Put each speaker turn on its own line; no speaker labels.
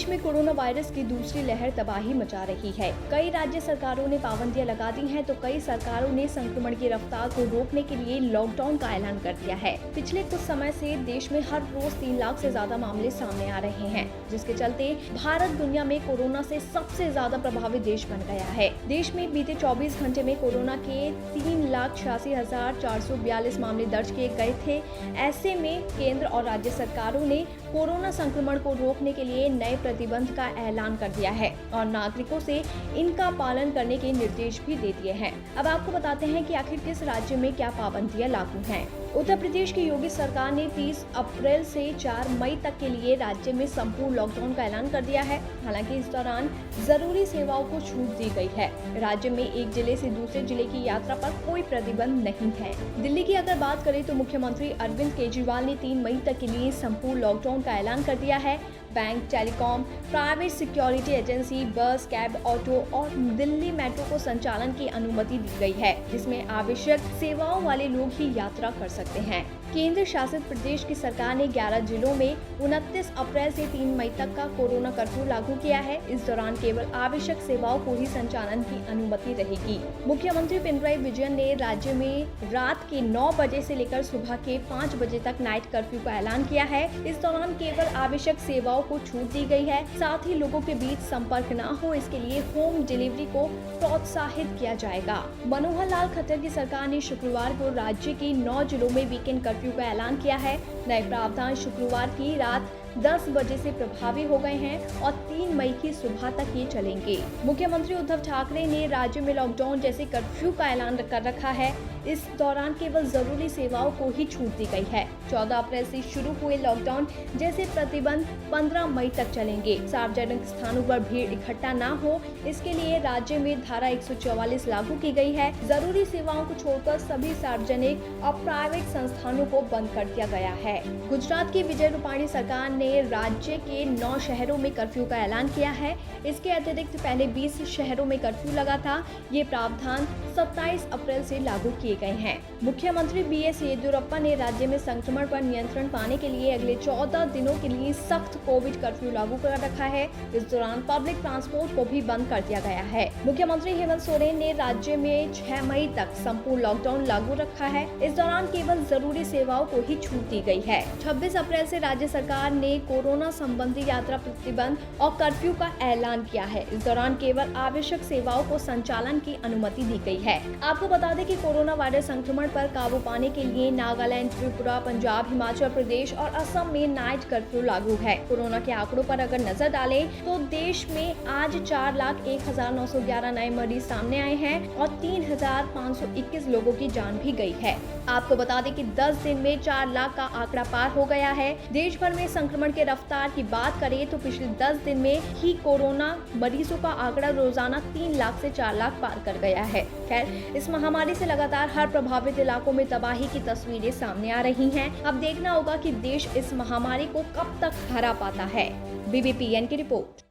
देश में corona virus की दूसरी लहर तबाही मचा रही है। कई राज्य सरकारों ने पाबंदियां लगा दी हैं, तो कई सरकारों ने संक्रमण की रफ्तार को रोकने के लिए लॉकडाउन का ऐलान कर दिया है। पिछले कुछ समय से देश में हर रोज 3 लाख से ज्यादा मामले सामने आ रहे हैं, जिसके चलते भारत दुनिया में कोरोना से सबसे ज्यादा प्रभावित देश बन गया है। देश में बीते 24 घंटे में कोरोना के 3,86,442 मामले दर्ज किए गए थे। ऐसे में केंद्र और राज्य सरकारों ने कोरोना संक्रमण को रोकने के लिए नए प्रतिबंध का ऐलान कर दिया है और नागरिकों से इनका पालन करने के निर्देश भी दे दिए हैं। अब आपको बताते हैं कि आखिर किस राज्य में क्या पाबंदियां लागू हैं। उत्तर प्रदेश की योगी सरकार ने 30 अप्रैल से 4 मई तक के लिए राज्य में संपूर्ण लॉकडाउन का ऐलान कर दिया है। हालांकि इस दौरान जरूरी सेवाओं को छूट दी गई है। राज्य में एक जिले से दूसरे जिले की यात्रा पर कोई प्रतिबंध नहीं है। दिल्ली की अगर बात करें तो मुख्यमंत्री अरविंद केजरीवाल ने 3 मई तक के लिए संपूर्ण लॉकडाउन का ऐलान कर दिया है। Bank, telecom, private security agency, बस, कैब, ऑटो और दिल्ली मेट्रो को संचालन की अनुमति दी गई है, जिसमें आवश्यक सेवाओं वाले लोग ही यात्रा कर सकते हैं। केंद्र शासित प्रदेश की सरकार ने 11 जिलों में 29 अप्रैल से 3 मई तक का कोरोना कर्फ्यू लागू किया है। इस दौरान केवल आवश्यक सेवाओं को ही संचालन की अनुमति रहेगी। मुख्यमंत्री पिनराई विजयन ने राज्य में रात के 9 बजे से लेकर सुबह के 5 बजे तक नाइट कर्फ्यू का ऐलान किया है। इस दौरान केवल आवश्यक सेवाओं को छूट दी गई है। साथ ही लोगों के बीच संपर्क न हो, इसके लिए होम डिलीवरी को प्रोत्साहित किया जाएगा। मनोहर लाल खट्टर की सरकार ने शुक्रवार को राज्य के 9 जिलों में वीकेंड कर्फ्यू का ऐलान किया है। नए प्रावधान शुक्रवार की रात 10 बजे से प्रभावी हो गए हैं और 3 मई की सुबह तक ये चलेंगे। मुख्यमंत्री उद्धव ठाकरे ने राज्य में लॉकडाउन जैसे कर्फ्यू का ऐलान कर रखा है। इस दौरान केवल जरूरी सेवाओं को ही छूट दी गई है। 14 अप्रैल से शुरू हुए लॉकडाउन जैसे प्रतिबंध 15 मई तक चलेंगे। सार्वजनिक स्थानों पर भीड़ इकट्ठा न हो, इसके लिए राज्य में धारा 144 लागू की गई है। जरूरी सेवाओं को छोड़कर सभी सार्वजनिक और प्राइवेट संस्थानों को बंद कर दिया गया है। गुजरात की विजय रूपाणी सरकार ने राज्य के 9 शहरों में कर्फ्यू का ऐलान किया है। इसके अतिरिक्त पहले 20 शहरों में कर्फ्यू लगा था। ये प्रावधान 27 अप्रैल से लागू किए गए हैं। मुख्यमंत्री BS येदियुरप्पा ने राज्य में संक्रमण पर नियंत्रण पाने के लिए अगले 14 दिनों के लिए सख्त कोविड कर्फ्यू लागू कर रखा है। इस दौरान पब्लिक ट्रांसपोर्ट को भी बंद कर दिया गया है। मुख्यमंत्री हेमंत सोरेन ने राज्य में 6 मई तक संपूर्ण लॉकडाउन लागू रखा है। इस दौरान केवल जरूरी सेवाओं को ही छूट दी गई है। 26 अप्रैल से राज्य सरकार ने कोरोना संबंधी यात्रा प्रतिबंध और कर्फ्यू का ऐलान किया है। इस दौरान केवल आवश्यक सेवाओं को संचालन की अनुमति दी गई है। आपको बता दें कि कोरोना वायरस संक्रमण पर काबू पाने के लिए नागालैंड, त्रिपुरा, पंजाब, हिमाचल प्रदेश और असम में नाइट कर्फ्यू लागू है। कोरोना के आंकड़ों पर अगर नजर डालें तो देश में आज 4,01,911 नए मरीज सामने आए हैं और 3,521 लोगों की जान भी गई है। आपको बता दें कि 10 दिन में 4 लाख का आंकड़ा पार हो गया है। देश भर में संक्रमण के रफ्तार की बात करें तो पिछले 10 दिन में ही कोरोना मरीजों का आंकड़ा रोजाना 3 लाख से 4 लाख पार कर गया है। खैर, इस महामारी से लगातार हर प्रभावित इलाकों में तबाही की तस्वीरें सामने आ रही हैं। अब देखना होगा कि देश इस महामारी को कब तक हरा पाता है। BBPN की रिपोर्ट।